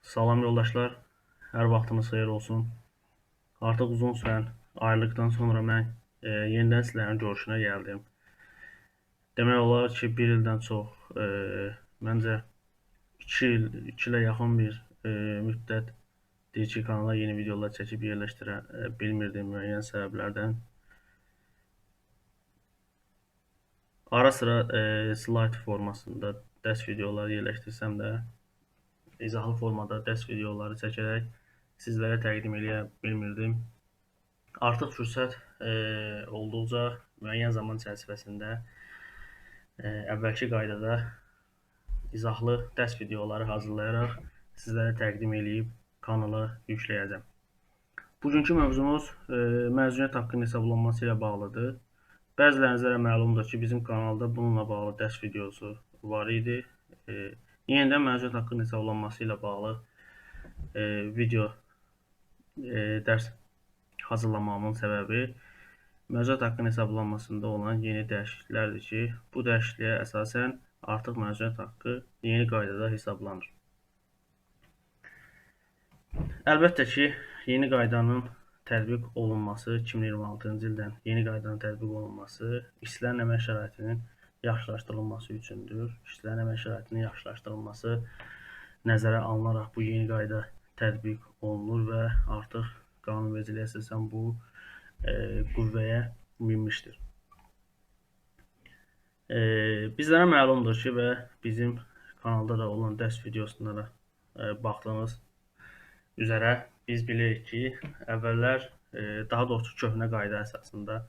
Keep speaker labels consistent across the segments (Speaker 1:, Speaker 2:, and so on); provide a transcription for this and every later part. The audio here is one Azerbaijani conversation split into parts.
Speaker 1: Salam yoldaşlar, hər vaxtınız xeyir olsun. Artıq uzun süren ayrılıqdan sonra mən yenidən sizlərin görüşünə gəldim. Demək olar ki, bir ildən çox, məncə 2 ilə yaxın bir müddətdir ki, kanala yeni videolar çəkib yerləşdirə bilmirdim müəyyən səbəblərdən. Ara sıra slide formasında dərs videoları yerləşdirsəm də, izahlı formada dərs videoları çəkərək sizlərə təqdim edə bilmirdim. Artıq fürsət olduqca müəyyən zaman çərçivəsində əvvəlki qaydada izahlı dərs videoları hazırlayaraq sizlərə təqdim edib kanala yükləyəcəm. Bugünkü mövzumuz məzuniyyət haqqının hesablanması ilə bağlıdır. Bəzilərinizə məlumdur ki, bizim kanalda bununla bağlı dərs videosu var idi. Yenidən məzuniyyət haqqının hesablanması ilə bağlı video dərs hazırlamamın səbəbi məzuniyyət haqqının hesablanmasında olan yeni dəyişikliklərdir ki, bu dəyişikliyə əsasən artıq məzuniyyət haqqı yeni qaydada hesablanır. Əlbəttə ki, yeni qaydanın tətbiq olunması, 2026-cı ildən yeni qaydanın tətbiq olunması işçilərin əmək şəraitinin yaxşılaşdırılması üçündür. İşçilərin əmək şəraitinin yaxşılaşdırılması nəzərə alınaraq bu yeni qayda tətbiq olunur və artıq qanunvericiliyə əsasən bu qüvvəyə minmişdir. Bizlərə məlumdur ki, və bizim kanalda da olan dərs videosuna baxdığınız üzərə biz bilirik ki, əvvəllər, daha doğrusu köhnə qayda əsasında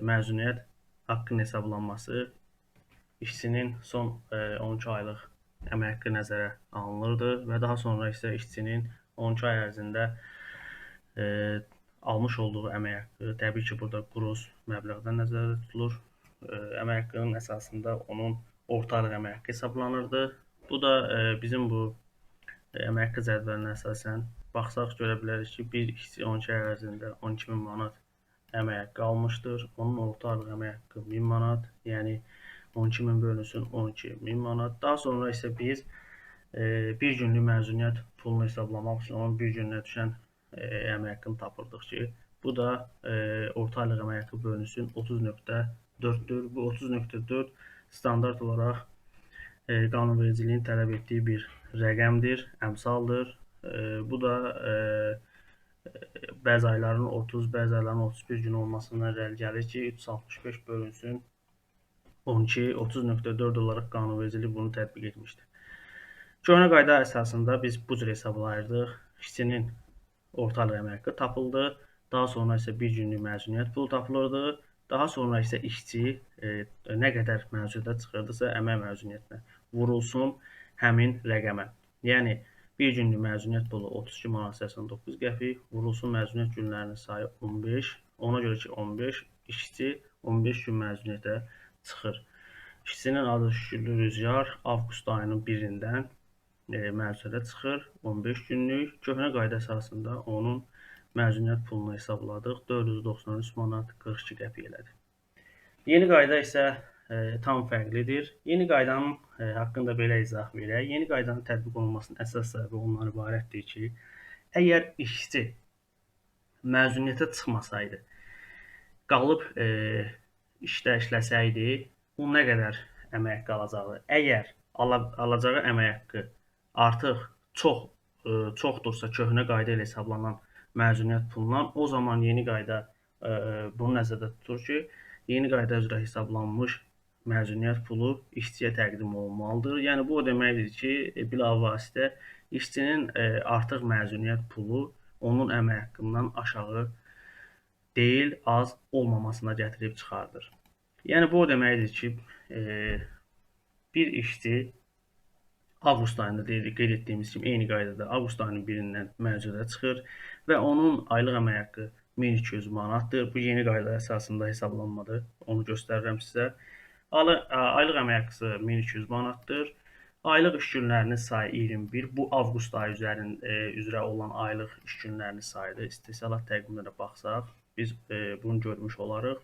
Speaker 1: məzuniyyət haqqının hesablanması işçinin son 12 aylıq əmək haqqı nəzərə alınırdı və daha sonra isə işçinin 12 ay ərzində almış olduğu əmək haqqı, təbii ki, burada qross məbləğdən nəzərdə tutulur. Əmək haqqının əsasında onun orta aylıq əmək haqqı hesablanırdı. Bu da bizim bu əmək haqqı cədvəlinə əsasən baxsaq görə bilərik ki, bir işçi 12 ay ərzində 12.000 manat əmək haqqı almışdır. Onun orta aylıq əmək haqqı 1000 manat, yəni 12.000 bölünsün 12.000 manat. Daha sonra isə biz bir günlük məzuniyyət pulunu hesablamaq üçün onun bir gününə düşən əmək haqqını tapırdıq ki, bu da orta aylıq əmək haqqı bölünsün 30.4-dür. Bu 30.4 standart olaraq qanunvericiliyin tələb etdiyi bir rəqəmdir, əmsaldır. Bu da bəzi ayların 30, bəzi ayların 31 gün olmasından irəli gəlir ki, 365 bölünsün 12, 30.4 olaraq qanunvericilik bunu tətbiq etmişdir. Köhnə qayda əsasında biz bu cür hesablayırdıq. İşçinin orta aylıq əmək haqqı tapıldı. Daha sonra isə bir günlük məzuniyyət pulu tapılırdı. Daha sonra isə işçi nə qədər məzuniyyətə çıxırdısa, əmək məzuniyyətinə vurulsun həmin rəqəmə. Yəni, bir günlük məzuniyyət pulu 32 manat 89 qəpik, vurulsun məzuniyyət günlərinin sayı 15. Ona görə ki, 15 işçi 15 gün məzuniyyətə çıxır. İşçinin adı Şükürlü Rüzgar avqust ayının 1-dən məzuniyyətə çıxır 15 günlük. Köhnə qayda əsasında onun məzuniyyət pulunu hesabladıq. 493 manat 42 qəpik elədi. Yeni qayda isə tam fərqlidir. Yeni qaydanın haqqında belə izah verək. Yeni qaydanın tətbiq olunmasının əsas səbəbi ondan ibarətdir ki, əgər işçi məzuniyyətə çıxmasaydı, qalıb işdə işləsəydi, o nə qədər əmək haqqı alacaqdı? Əgər alacağı əmək haqqı artıq çoxdursa köhnə qayda ilə hesablanan məzuniyyət pulundan, o zaman yeni qayda bunu nəzərdə tutur ki, yeni qayda üzrə hesablanmış məzuniyyət pulu işçiyə təqdim olunmalıdır. Yəni, bu o deməkdir ki, bilavasitə işçinin artıq məzuniyyət pulu onun əmək haqqından aşağı deyil, az olmamasına gətirib çıxardır. Yəni, bu o deməkdir ki, bir işçi avqust ayında qeyd etdiyimiz kimi eyni qaydada avqust ayının 1-dən məzuniyyətə çıxır və onun aylıq əmək haqqı 1200 manatdır. Bu yeni qayda əsasında hesablanmadır. Onu göstərirəm sizə. Aylıq əmək haqqısı 1200 manatdır. Aylıq iş günlərinin sayı 21. Bu avqust ayı üzrə olan aylıq iş günlərinin sayıdır. İstehsalat təqviminə baxsaq, biz bunu görmüş olarıq.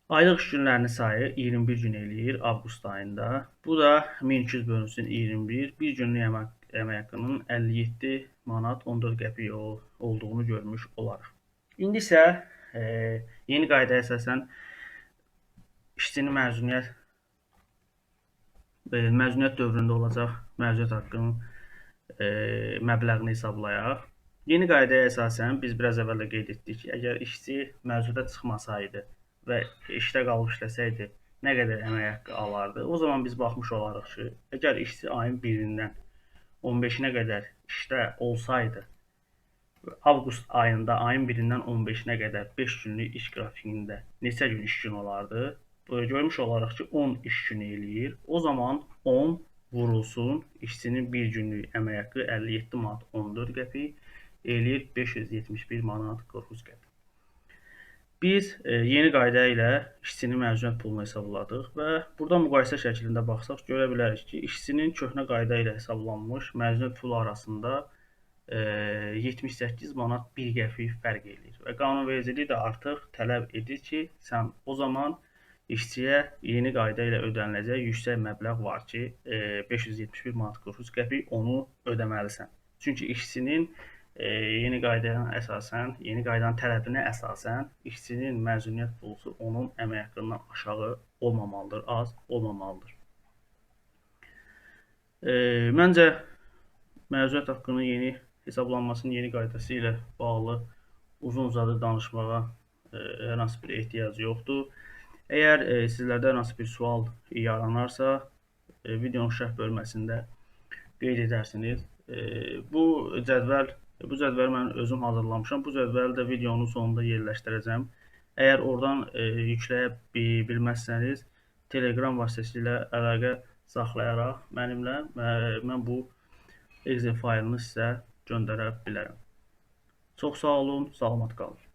Speaker 1: Aylıq iş günlərinin sayı 21 gün eləyir avqust ayında. Bu da 1200 bölünsün 21. Bir günlük əmək haqqının 57 manat 14 qəpik olduğunu görmüş olarıq. İndi isə yeni qaydaya əsasən işçinin məzuniyyət dövründə olacaq məzuniyyət haqqının məbləğini hesablayaq. Yeni qaydaya əsasən biz biraz əvvəl də qeyd etdik ki, əgər işçi məzuniyyətə çıxmasaydı və işdə qalıb işləsəydi nə qədər əmək haqqı alardı? O zaman biz baxmış olarıq ki, əgər işçi ayın 1-dən 15-nə qədər işdə olsaydı, avqust ayında ayın 1-dən 15-nə qədər 5 günlük iş qrafikində neçə gün iş günü olardı? Görmüş olaraq ki, 10 iş günü eləyir. O zaman 10 vurulsun, işçinin bir günlük əmək haqqı 57 manat 14 qəpik eləyir 571 manat 43 qəpik. Biz yeni qayda ilə işçinin məzuniyyət pulunu hesabladıq və burada müqayisə şəklində baxsaq görə bilərik ki, işçinin köhnə qayda ilə hesablanmış məzuniyyət pulu arasında 78 manat 1 qəpik fərq eləyir və qanunvericilik də artıq tələb edir ki, sən o zaman işçiyə yeni qayda ilə ödəniləcək yüksək məbləğ var ki, 571 manat 43 qəpik onu ödəməlisən. Çünki işçinin yeni qaydanın tələbinə əsasən işçinin məzuniyyət pulu onun əmək haqqından aşağı olmamalıdır, az olmamalıdır. Məncə məzuniyyət haqqının yeni hesablanmasının yeni qaydası ilə bağlı uzun-uzadı danışmağa hər hansı bir ehtiyac yoxdur. Əgər sizlərdə hər hansı bir sual yaranarsa, videonun şərh bölməsində qeyd edərsiniz. Bu cədvəli mən özüm hazırlamışam. Bu cədvəli də videonun sonunda yerləşdirəcəm. Əgər oradan yükləyə bilməzsəniz, Telegram vasitəsilə əlaqə saxlayaraq mənimlə mən bu Excel faylını sizə göndərə bilərəm. Çox sağ olun, salamat qalın.